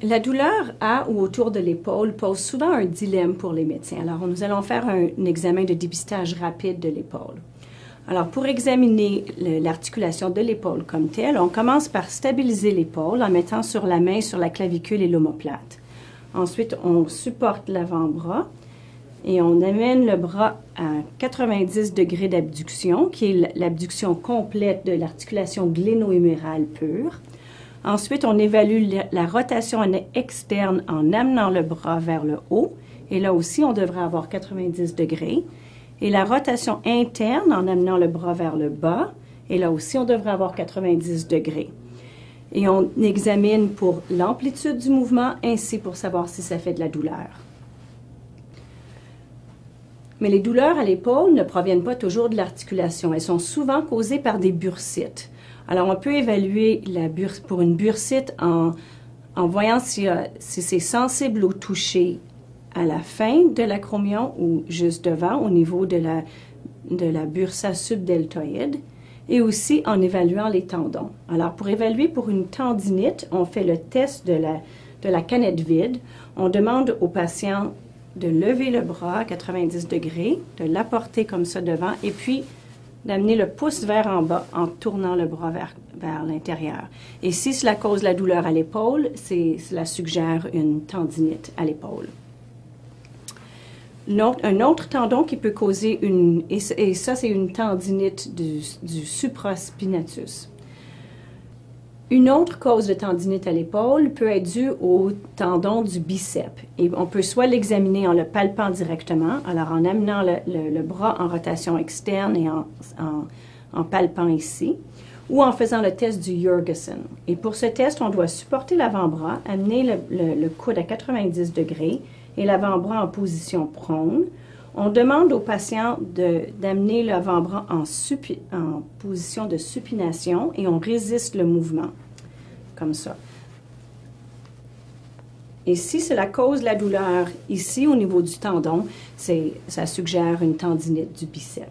La douleur à ou autour de l'épaule pose souvent un dilemme pour les médecins. Alors, nous allons faire un examen de dépistage rapide de l'épaule. Alors, pour examiner l'articulation de l'épaule comme telle, on commence par stabiliser l'épaule en mettant sur la main sur la clavicule et l'omoplate. Ensuite, on supporte l'avant-bras et on amène le bras à 90 degrés d'abduction, qui est l'abduction complète de l'articulation gléno-humérale pure. Ensuite, on évalue la rotation externe en amenant le bras vers le haut. Et là aussi, on devrait avoir 90 degrés. Et la rotation interne en amenant le bras vers le bas. Et là aussi, on devrait avoir 90 degrés. Et on examine pour l'amplitude du mouvement, ainsi pour savoir si ça fait de la douleur. Mais les douleurs à l'épaule ne proviennent pas toujours de l'articulation. Elles sont souvent causées par des bursites. Alors, on peut évaluer pour une bursite en voyant si c'est sensible au toucher à la fin de l'acromion ou juste devant, au niveau de la bursa subdeltoïde, et aussi en évaluant les tendons. Alors, pour évaluer pour une tendinite, on fait le test de la canette vide. On demande au patient de lever le bras à 90 degrés, de l'apporter comme ça devant, et puis d'amener le pouce vers en bas en tournant le bras vers l'intérieur. Et si cela cause la douleur à l'épaule, cela suggère une tendinite à l'épaule. Un autre tendon qui peut causer et ça c'est une tendinite du supraspinatus. Une autre cause de tendinite à l'épaule peut être due au tendon du biceps. Et on peut soit l'examiner en le palpant directement, alors en amenant le bras en rotation externe et en palpant ici, ou en faisant le test du Jurgensen. Et pour ce test, on doit supporter l'avant-bras, amener le coude à 90 degrés et l'avant-bras en position prone. On demande au patient d'amener l'avant-bras en position de supination et on résiste le mouvement, comme ça. Et si cela cause la douleur ici au niveau du tendon, ça suggère une tendinite du biceps.